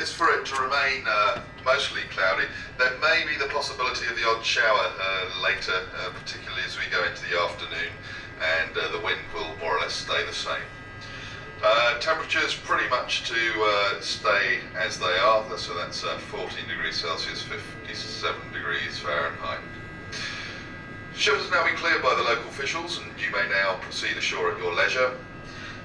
is for it to remain mostly cloudy. There may be the possibility of the odd shower later, particularly as we go into the afternoon, and the wind will more or less stay the same. Temperatures pretty much to stay as they are, so that's 14 degrees Celsius, 57 degrees Fahrenheit. Ship has now been cleared by the local officials, and you may now proceed ashore at your leisure.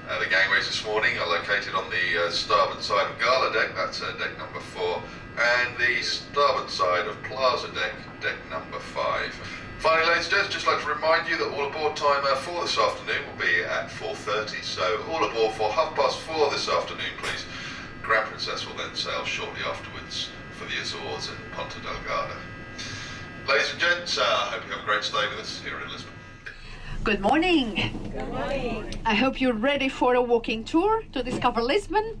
The gangways this morning are located on the starboard side of Gala Deck, that's deck number 4, and the starboard side of Plaza Deck, deck number 5. Finally, ladies and gents, just like to remind you that all aboard time for this afternoon will be at 4:30, so all aboard for 4:30 this afternoon, please. Grand Princess will then sail shortly afterwards for the Azores and Ponta Delgada. Ladies and gents, I hope you have a great stay with us here in Lisbon. Good morning. Good morning. I hope you're ready for a walking tour to discover Lisbon.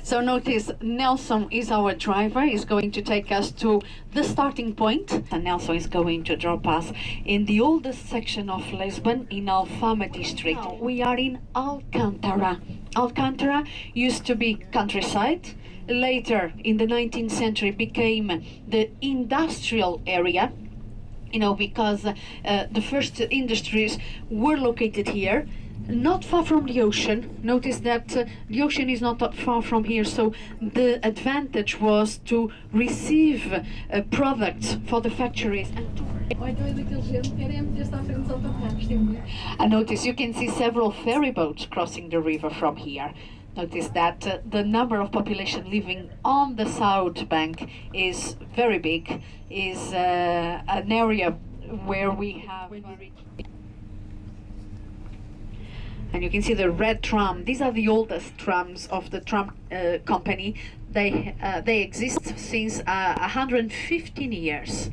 So notice Nelson is our driver. He's going to take us to the starting point, and Nelson is going to drop us in the oldest section of Lisbon in Alfama district. Now, we are in Alcântara. Alcântara used to be countryside. Later in the 19th century became the industrial area, because the first industries were located here, not far from the ocean. Notice that the ocean is not that far from here, so the advantage was to receive products for the factories. And notice you can see several ferry boats crossing the river from here. Notice that the number of population living on the south bank is very big, is an area where we have... And you can see the red tram. These are the oldest trams of the tram company. They exist since 115 years.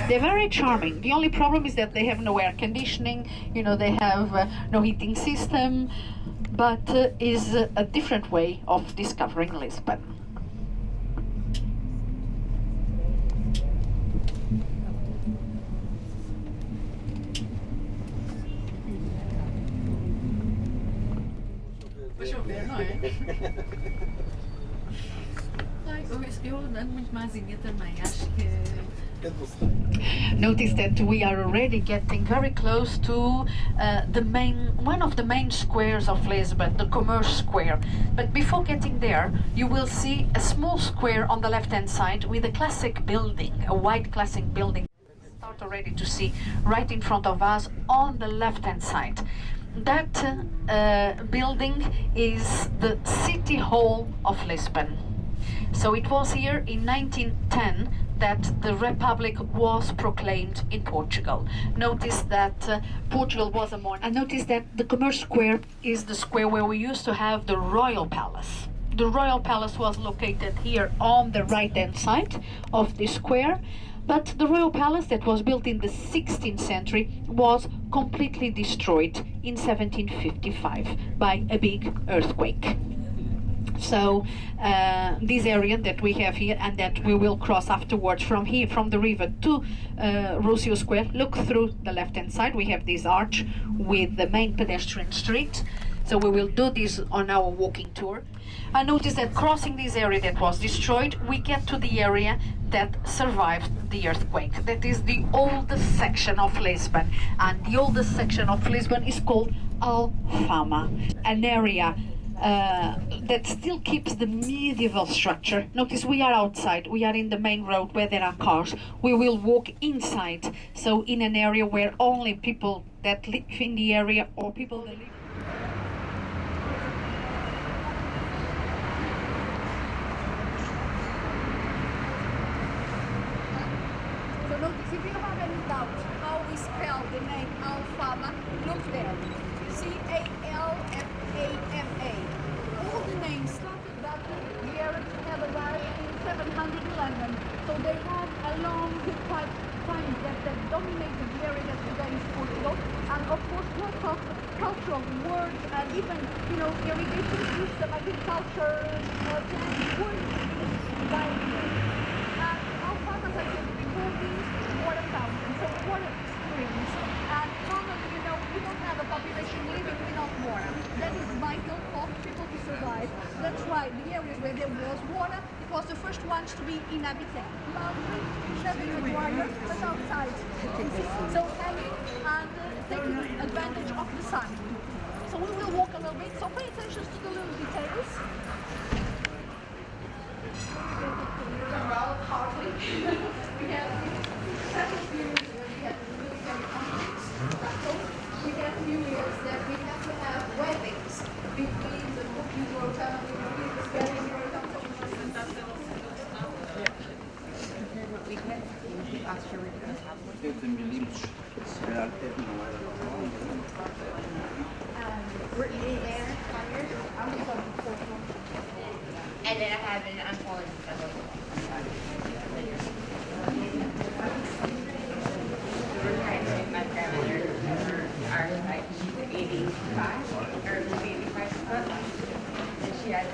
They're very charming. The only problem is that they have no air conditioning, they have no heating system, but is a different way of discovering Lisbon. Notice that we are already getting very close to one of the main squares of Lisbon, the Camoes Square. But before getting there, you will see a small square on the left-hand side with a classic building, a white classic building. Start already to see right in front of us on the left-hand side. That building is the City Hall of Lisbon. So it was here in 1910 that the Republic was proclaimed in Portugal. Notice that Portugal was a monarchy. And notice that the Camoes Square is the square where we used to have the Royal Palace. The Royal Palace was located here on the right-hand side of the square. But the Royal Palace that was built in the 16th century was completely destroyed in 1755 by a big earthquake. So this area that we have here and that we will cross afterwards from here, from the river to Rossio Square, look through the left-hand side. We have this arch with the main pedestrian street. So we will do this on our walking tour. I noticed that crossing this area that was destroyed, we get to the area that survived the earthquake. That is the oldest section of Lisbon. And the oldest section of Lisbon is called Alfama, an area that still keeps the medieval structure. Notice we are outside, we are in the main road where there are cars. We will walk inside, so in an area where only people that live in the area or people that live... So notice, if you have any doubt how we spell the name Alfama, look there. You see A-L-F-A-M-A. All the names started that the Arabs had arrived in 711. So they had a long time that dominated the area that today is Portugal. And of course lots of cultural words and even, irrigation system, agriculture, plants were used by and Alfama has been recording water fountains, so water springs. And normally, we don't have a population living without water. That is my habitat. Laundry, shopping required, but outside. So hanging and taking advantage of the sun. So we will walk a little bit, so pay attention to the little details. Well, hardly. We have several periods where we have military conflicts, battles. We have periods that we have to have weddings between the Booking Rota and the Spanish Rota. And then I have an unfolded my grandmother, like she's 85 or 85, and she had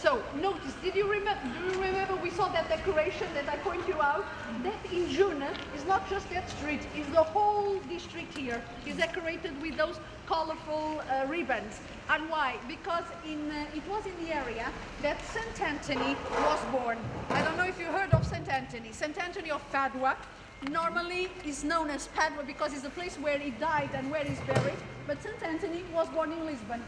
So notice, do you remember we saw that decoration that I pointed you out? That in June is not just that street, it's the whole district here is decorated with those colorful ribbons. And why? Because it was in the area that Saint Anthony was born. I don't know if you heard of Saint Anthony. Saint Anthony of Padua normally is known as Padua because it's the place where he died and where he's buried. But Saint Anthony was born in Lisbon.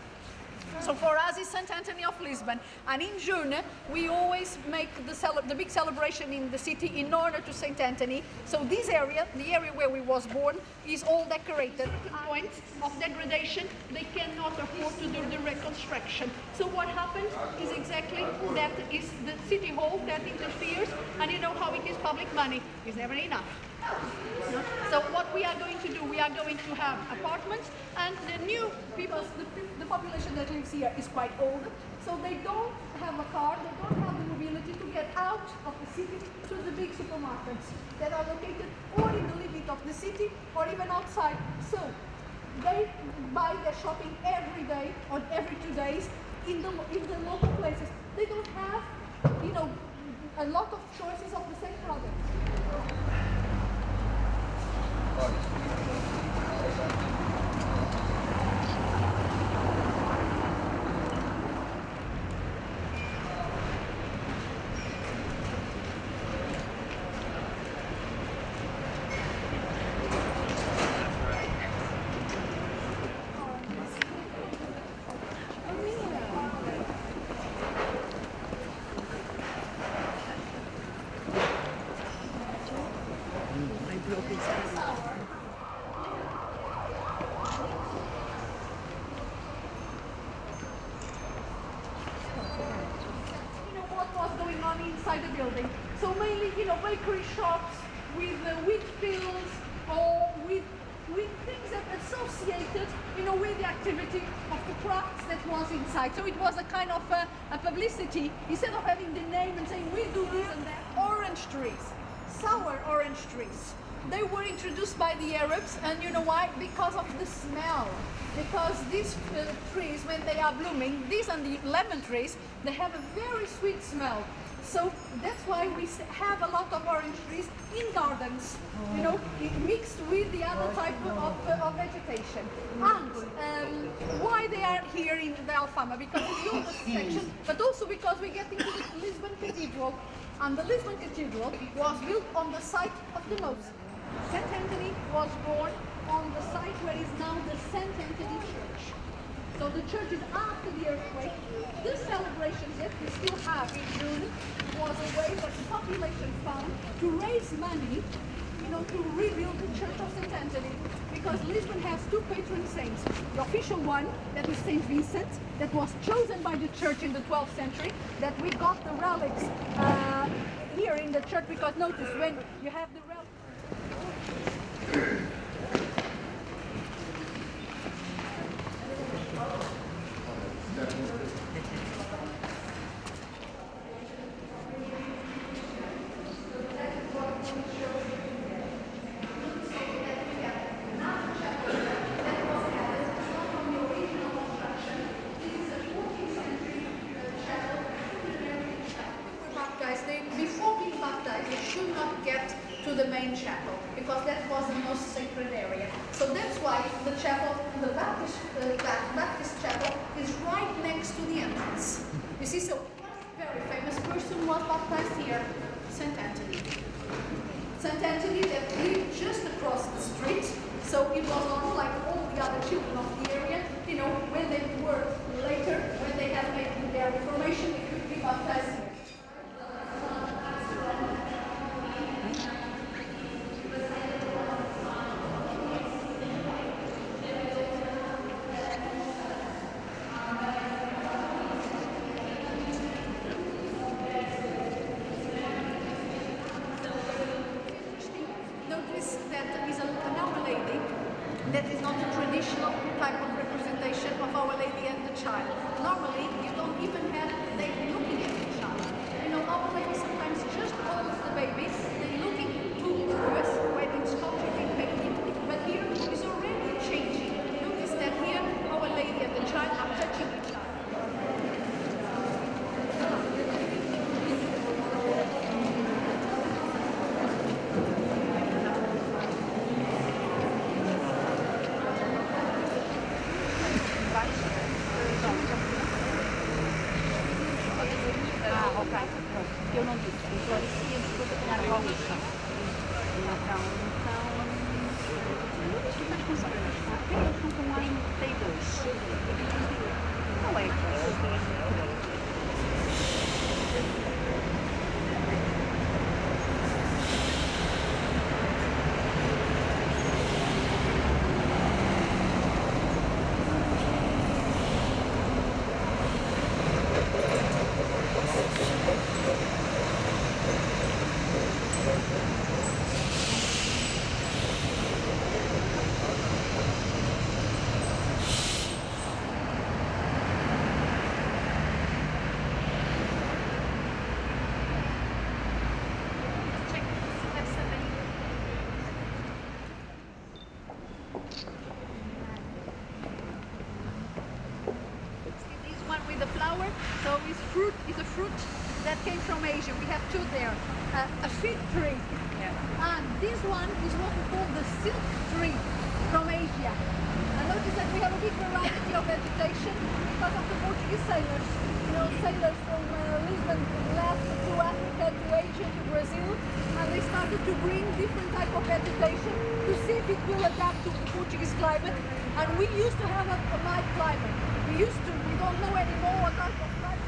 So for us, it's St. Anthony of Lisbon. And in June, we always make the big celebration in the city in honor to St. Anthony. So this area, the area where we was born, is all decorated. Point of degradation, they cannot afford to do the reconstruction. So what happens is exactly that is the city hall that interferes, and you know how it is, public money is never enough. So what we are going to do, we are going to have apartments, and the new people, the population that lives here is quite old, so they don't have a car, they don't have the mobility to get out of the city to the big supermarkets that are located or in the limit of the city or even outside. So they buy their shopping every day or every 2 days in the local places. They don't have, a lot of choices of the same product. Inside the building. So mainly, bakery shops with wheat fields or with things that associated, with the activity of the crafts that was inside. So it was a kind of a publicity. Instead of having the name and saying we do this and that, orange trees, sour orange trees. They were introduced by the Arabs, and you know why? Because of the smell. Because these trees, when they are blooming, these and the lemon trees, they have a very sweet smell. So that's why we have a lot of orange trees in gardens, mixed with the other type of vegetation. And why they are here in the Alfama? Because it's the oldest section, but also because we get into the Lisbon Cathedral. And the Lisbon Cathedral was built on the site of the mosque. St. Anthony was born on the site where is now the St. Anthony Church. So the church is after the earthquake. This celebration that we still have in June was a way that the population found to raise money, to rebuild the Church of St. Anthony. Because Lisbon has two patron saints. The official one, that is St. Vincent, that was chosen by the church in the 12th century, that we got the relics here in the church, because notice when you have the relics. the main chapel, because that was the most sacred area. So that's why the chapel, the Baptist chapel, is right next to the entrance. You see, so one very famous person was baptized here, Saint Anthony. Saint Anthony that lived just across the street, so it was not like all the other children of the area. You know, when they were later, when they had made their reformation, they could be baptized here. Notice that there is an Our Lady that is not a traditional type of representation of Our Lady and the Child. Normally, you don't even have the lady looking at the child. You know, Our Lady sometimes just holds the baby, then looking to us when it's sculptured in painting, but here is already changing. Notice that here, Our Lady and the Child are touching each other. Eu não disse, eu florescia depois da Rue Agusta. Então, tu estás com certeza, eles estão lá em T2. Não é With the flower, so it's a fruit that came from Asia. We have two there. A fig tree. And this one is what we call the silk tree from Asia. And notice that we have a big variety of vegetation because of the Portuguese sailors. You know, sailors from Lisbon left to Africa, to Asia, to Brazil, and they started to bring different type of vegetation to see if it will adapt to the Portuguese climate. And we used to have a mild climate. We don't know anymore what type of climate.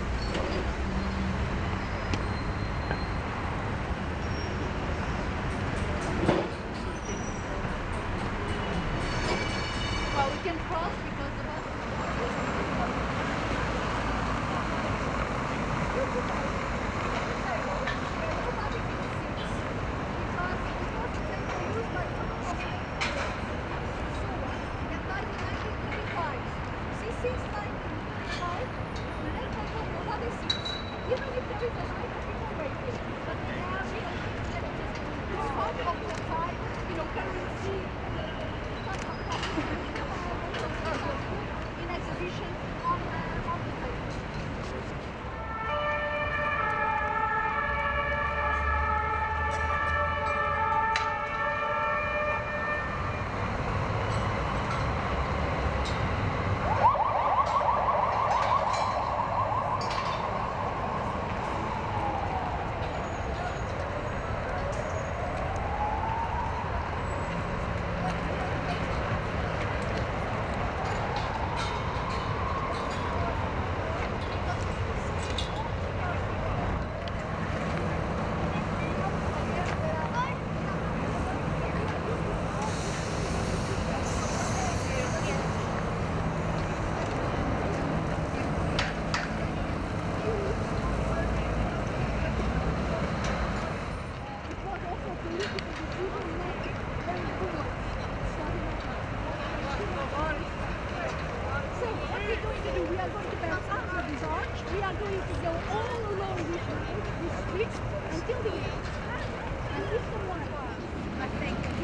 Well, we can cross because the bus in exhibition on the table.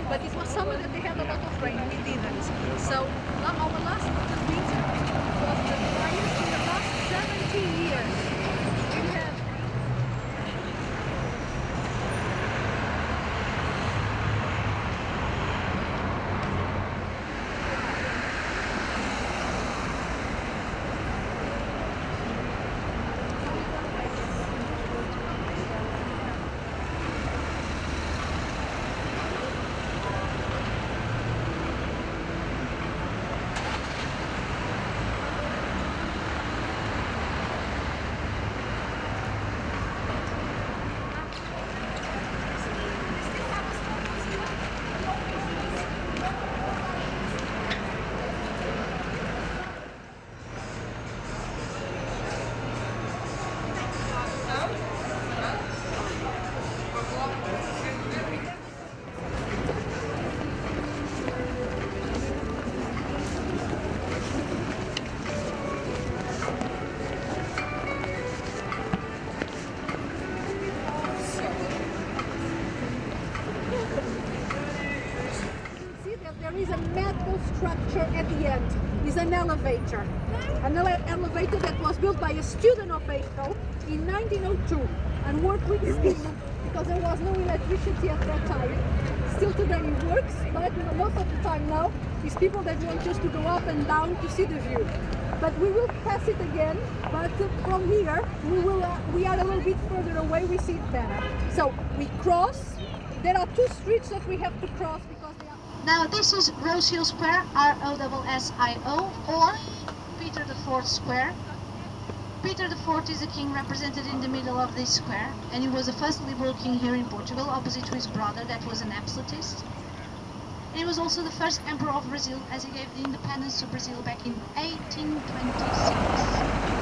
But it was summer that they had a lot of rain. We didn't. So our last winter was the driest in the last 70 years. We had elevator. An elevator that was built by a student of Eiffel in 1902 and worked with steam because there was no electricity at that time. Still today it works, but most of the time now it's people that want just to go up and down to see the view. But we will pass it again, but from here we are a little bit further away, we see it better. So we cross. There are two streets that we have to cross because they are... Now this is Rossio Square, R-O-S-S-I-O, or Peter IV Square. Peter IV is a king represented in the middle of this square, and he was the first liberal king here in Portugal, opposite to his brother that was an absolutist. And he was also the first emperor of Brazil, as he gave the independence to Brazil back in 1826.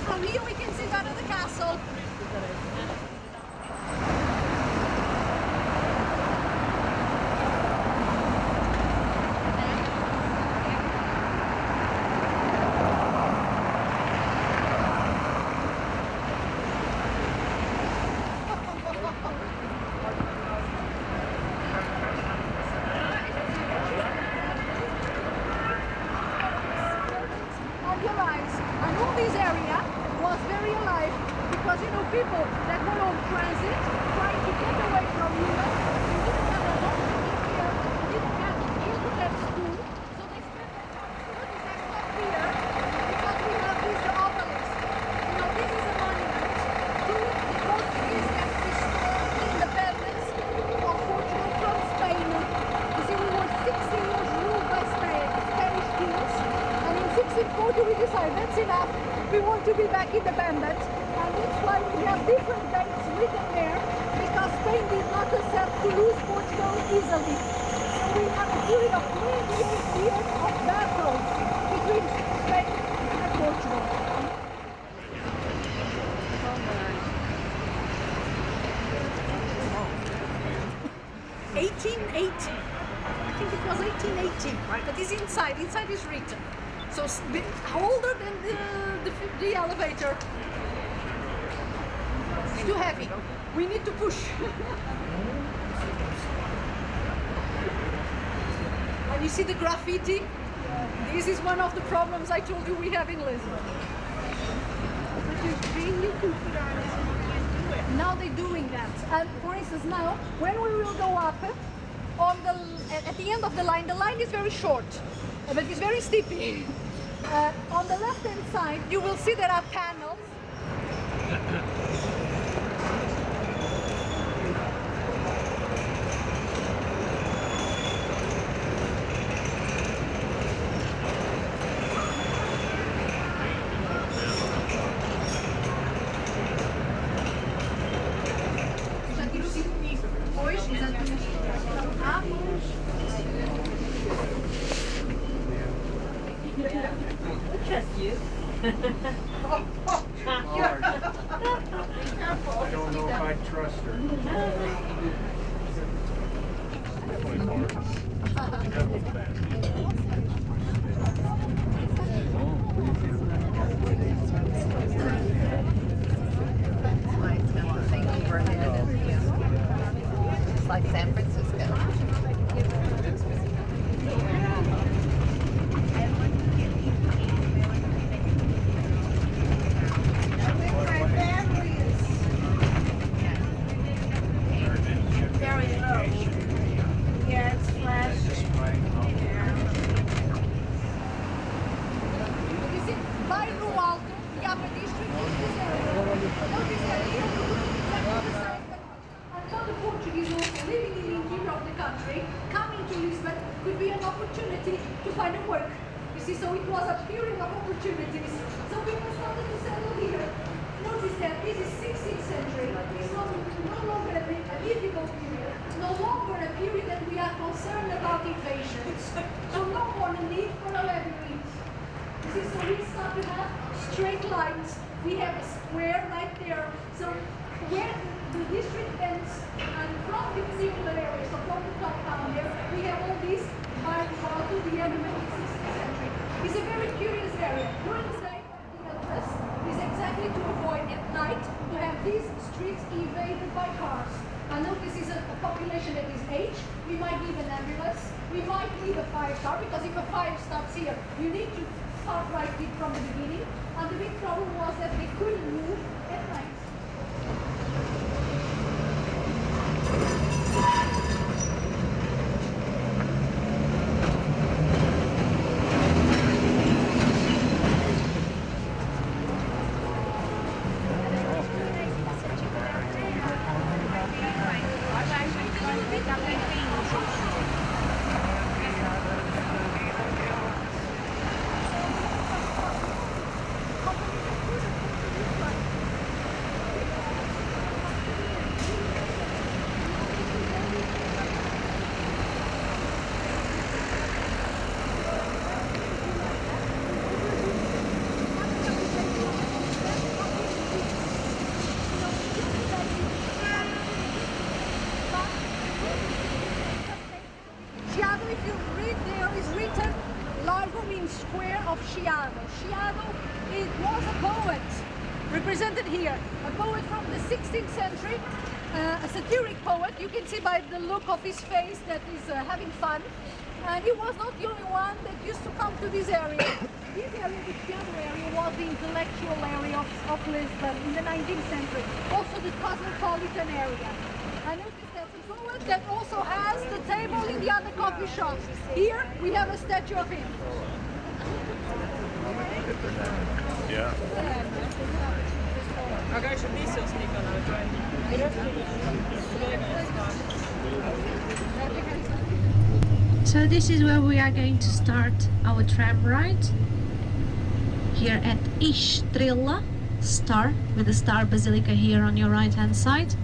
From here we can see that of the castle. And all this area was very alive because, you know, people that were on transit trying to get away from Europe, they didn't have a home to live here, didn't have internet school, so they spent their time up here because we have this obelisk. You know, this is a monument to the Portuguese that restored the independence of Portugal from Spain. You see, we were 60 years ruled by Spanish kings, and in 1640 we decided that's enough. We want to be back independent, and that's why we have different dates written there, because Spain did not accept to lose Portugal easily. So we have a period of 28 years of battles between Spain and Portugal. 1880. I think it was 1880, but it's inside. Inside is written. So older than the elevator. It's too heavy. We need to push. And you see the graffiti? This is one of the problems I told you we have in Lisbon. Now they're doing that. And for instance, now when we will go up at the end of the line is very short, but it's very steepy. On the left-hand side, you will see there are panels. Trust you. I don't know if I trust her. It's like San Francisco. country, coming to Lisbon could be an opportunity to find a work. You see, so it was a period of opportunities. So people started to settle here. Notice that this is 16th century. It's no longer a medieval period, no longer a period that we are concerned about invasions. So no more need for a labyrinth. You see, so we start to have straight lines. We have a square right there. So where the district ends, and from the funicular area, so from the top down there, we have all these by to the end of the 16th century. It's a very curious area. During the day, the address is exactly to avoid at night to have these streets invaded by cars. I know this is a population that is aged. We might need an ambulance. We might need a fire car, because if a fire starts here, you need to start right it from the beginning. And the big problem was that they couldn't move at night. If you read there is written Largo means square of Chiado. Chiado, it was a poet represented here, a poet from the 16th century, a satiric poet. You can see by the look of his face that he's having fun. And he was not the only one that used to come to this area. This area, the Chiado area, was the intellectual area of Lisbon in the 19th century, also the cosmopolitan area. I noticed that the poet that also has the table in the other coffee shops. Here we have a statue of him. Yeah. So this is where we are going to start our tram ride. Here at Estrela Star, with the Star Basilica here on your right hand side.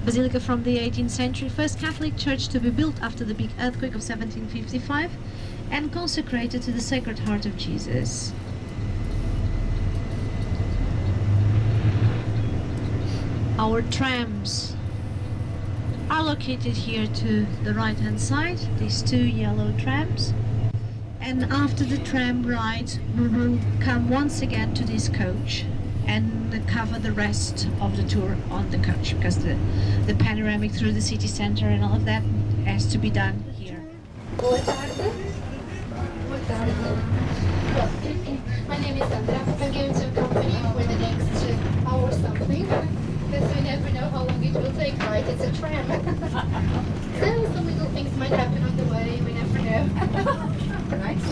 Basilica from the 18th century, first Catholic church to be built after the big earthquake of 1755 and consecrated to the Sacred Heart of Jesus. Our trams are located here to the right hand side, these two yellow trams, and after the tram ride we will come once again to this coach and cover the rest of the tour on the coach, because the panoramic through the city center and all of that has to be done here. Boa tarde. Boa tarde. My name is Sandra. I'm going to accompany you for the next hour or something, because we never know how long it will take, right? It's a tram. So some little things might happen on the way, we never know. Right?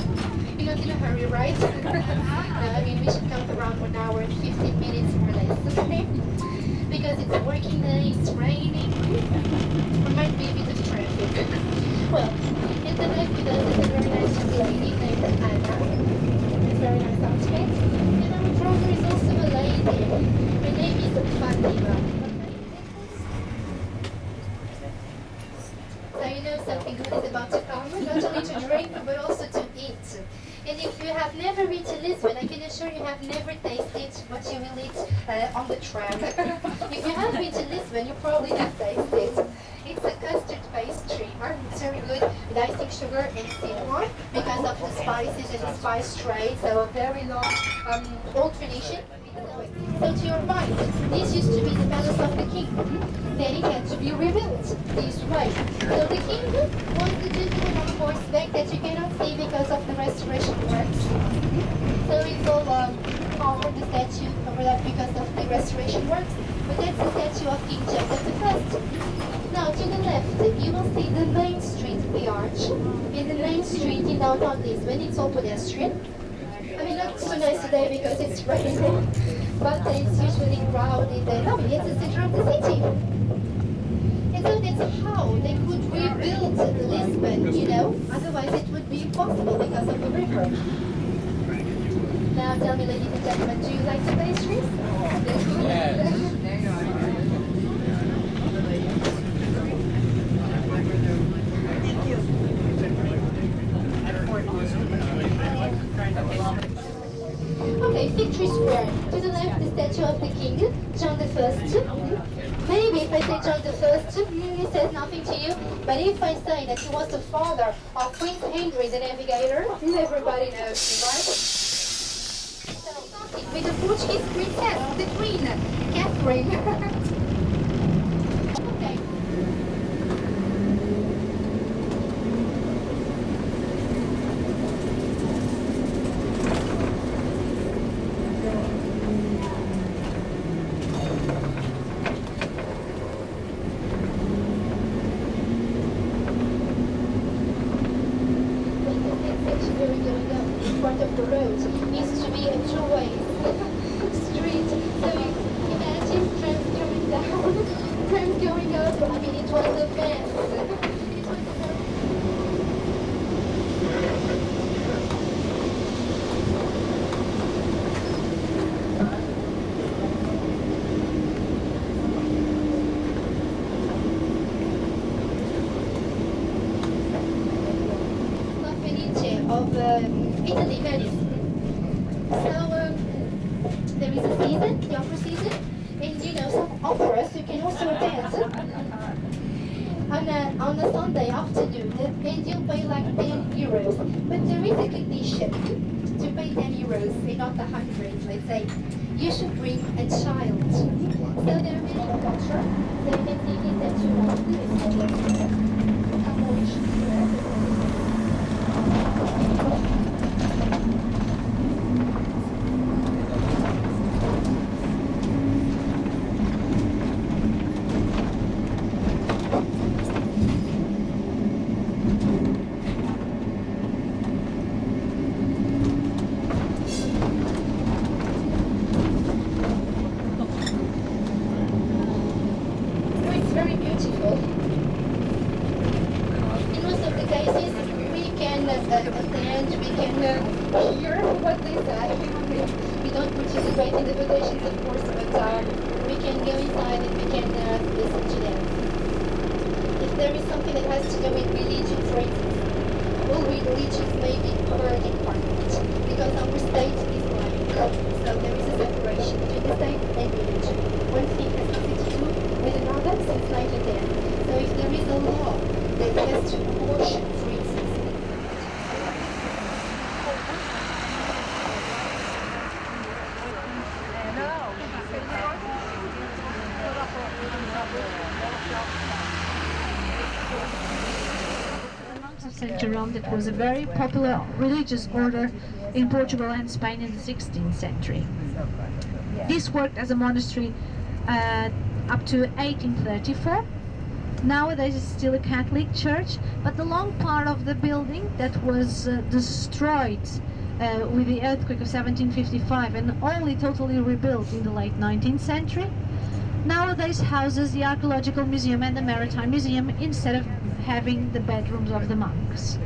You're not in a hurry, right? I mean, we should come around 1 hour and 15 minutes or less, okay? Because it's a working day, it's raining, there might be a bit of traffic. Well, in the left with us is a very nice lady named Anna. It's a very nice outfit. And our driver is also a lady. Her name is Fatima. So you know something good is about to come, not only to drink, but also to eat. And if you have never been to Lisbon, I can assure you have never tasted what you will eat on the tram. If you have been to Lisbon, you probably have tasted. It's a custard pastry. It's very good with icing sugar and cinnamon because of the spices and the spice trade. So a very long old tradition. So to your right, this used to be the palace of the king. Then it had to be rebuilt this way. So the king was the gentleman on horseback that you cannot see because of the restoration works. So it's all covered, the statue covered up because of the restoration works. But that's the statue of King Joseph I. Now to the left, you will see the main street, the arch. In the main street in downtown Lisbon, it's all pedestrian. I mean, not so nice today because it's raining, but it's usually crowded and it's the center of the city. And so that's how they could rebuild Lisbon, you know, otherwise it would be impossible because of the river. Now tell me, ladies and gentlemen, do you like the pastries? Yes. Okay, Victory Square. To the left, the statue of the King, John the First. Maybe if I say John the First, it says nothing to you. But if I say that he was the father of Prince Henry the Navigator, everybody knows, right? So, starting with the Portuguese princess, the Queen, Catherine. Okay. In front of the road needs to be a two-way street. So imagine trams coming down, trams going up. I mean, it was a mess. It was a very of Italy, Venice. So there is a season, the opera season, and you know some operas you can also attend on a Sunday afternoon, and you'll pay like 10 euros. But there is a condition to pay 10 euros, and not 100, let's say. You should bring a child. So there are many cultures. So you can see this that you want. Camoes Square. St. Jerome, that was a very popular religious order in Portugal and Spain in the 16th century. This worked as a monastery up to 1834. Nowadays it's still a Catholic church, but the long part of the building that was destroyed with the earthquake of 1755 and only totally rebuilt in the late 19th century, nowadays houses the Archaeological Museum and the Maritime Museum instead of having the bedrooms of the monks.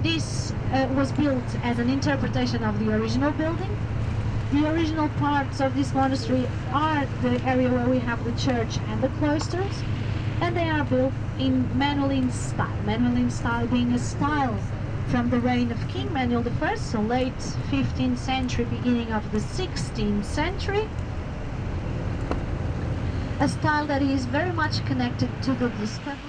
This was built as an interpretation of the original building. The original parts of this monastery are the area where we have the church and the cloisters, and they are built in Manueline style. Manueline style being a style from the reign of King Manuel I, so late 15th century, beginning of the 16th century. A style that is very much connected to the discoveries.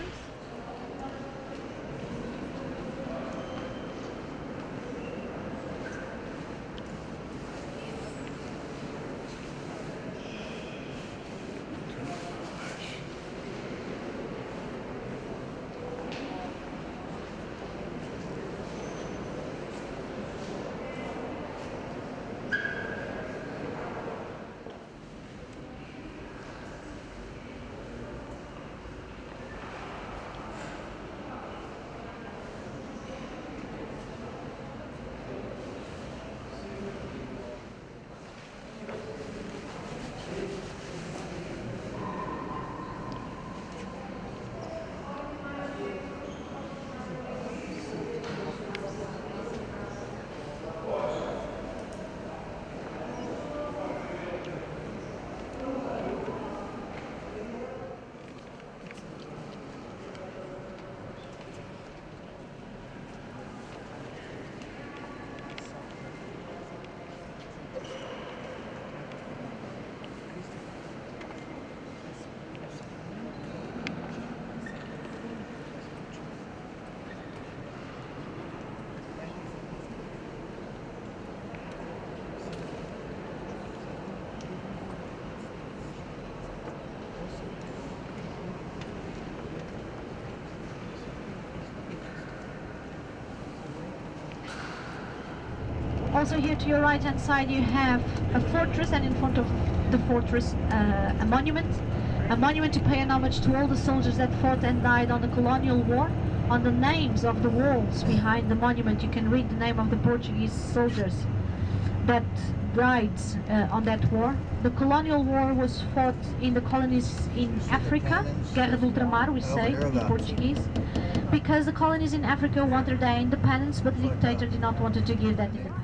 Also here to your right hand side you have a fortress, and in front of the fortress a monument to pay an homage to all the soldiers that fought and died on the colonial war. On the names of the walls behind the monument you can read the name of the Portuguese soldiers that died on that war. The colonial war was fought in the colonies in Africa, Guerra do Ultramar we say in Portuguese, because the colonies in Africa wanted their independence, but the dictator did not want to give that independence.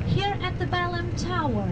Here at the Belem Tower,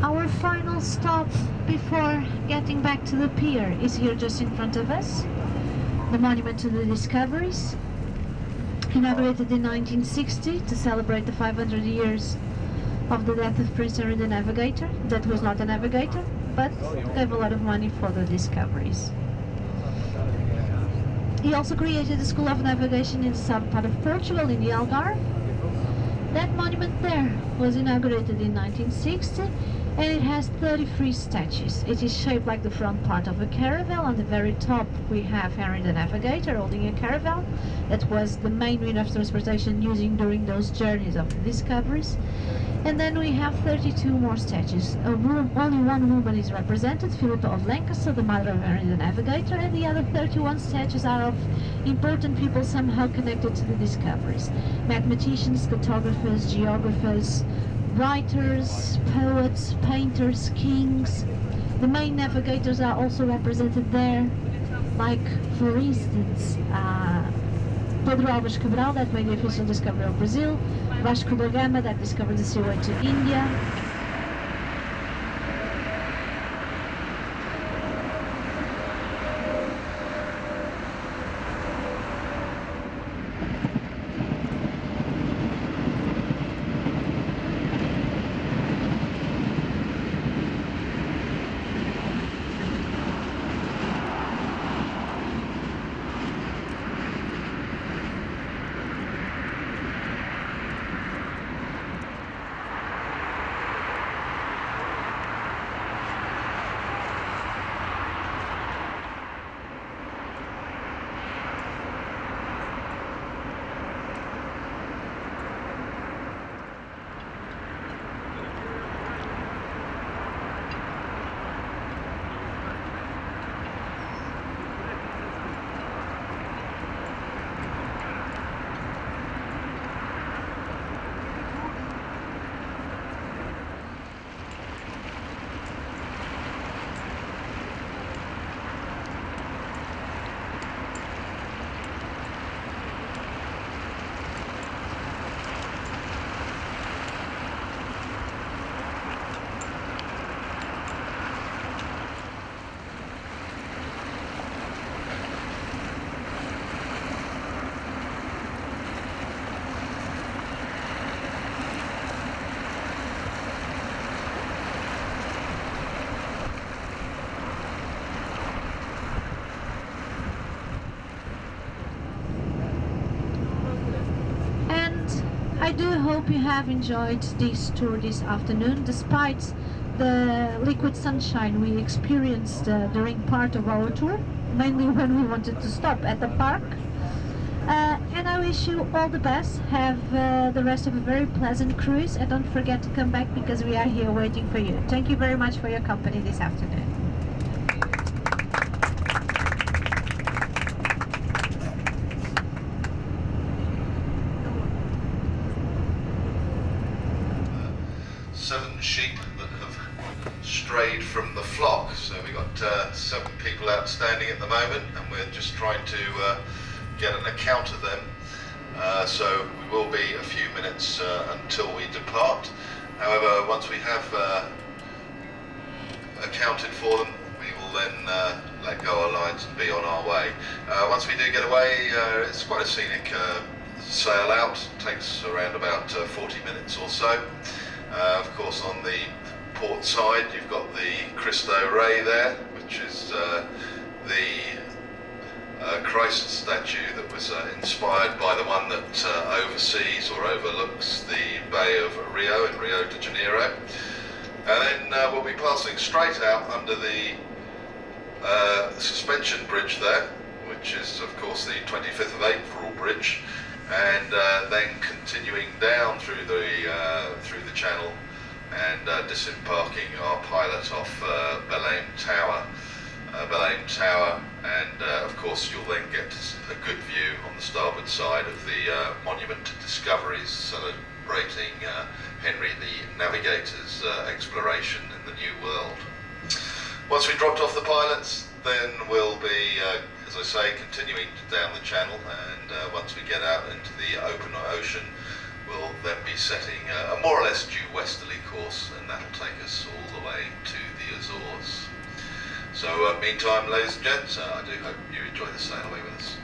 our final stop before getting back to the pier is here just in front of us. The monument to the discoveries, inaugurated in 1960 to celebrate the 500 years of the death of Prince Henry the Navigator. That was not a navigator, but gave a lot of money for the discoveries. He also created the School of Navigation in the southern part of Portugal, in the Algarve. That monument there was inaugurated in 1960, and it has 33 statues. It is shaped like the front part of a caravel. On the very top we have Henry the Navigator holding a caravel. That was the main means of transportation using during those journeys of the discoveries. And then we have 32 more statues. Only one woman is represented, Philippa of Lancaster, the mother of Henry the Navigator, and the other 31 statues are of important people somehow connected to the discoveries. Mathematicians, cartographers, geographers, writers, poets, painters, kings. The main navigators are also represented there, like for instance Pedro Álvares Cabral, that made the official discovery of Brazil, Vasco da Gama, that discovered the seaway to India. I do hope you have enjoyed this tour this afternoon, despite the liquid sunshine we experienced during part of our tour, mainly when we wanted to stop at the park. And I wish you all the best. Have the rest of a very pleasant cruise, and don't forget to come back because we are here waiting for you. Thank you very much for your company this afternoon. Seven sheep that have strayed from the flock. So we've got 7 people outstanding at the moment, and we're just trying to get an account of them. So we will be a few minutes until we depart. However, once we have accounted for them, we will then let go our lines and be on our way. Once we do get away, it's quite a scenic sail out. It takes around about 40 minutes or so. Of course, on the port side, you've got the Cristo Rey there, which is the Christ statue that was inspired by the one that oversees or overlooks the Bay of Rio in Rio de Janeiro. And then we'll be passing straight out under the suspension bridge there, which is of course the 25th of April bridge, and then continuing down through the channel and disembarking our pilot off Belem Tower. And of course you'll then get a good view on the starboard side of the Monument to Discoveries, celebrating Henry the Navigator's exploration in the New World. Once we dropped off the pilots, then we'll be, as I say, continuing down the channel, and once we get out into the open ocean, we'll then be setting a more or less due westerly course, and that'll take us all the way to the Azores. So meantime, ladies and gents, I do hope you enjoy the sail away with us.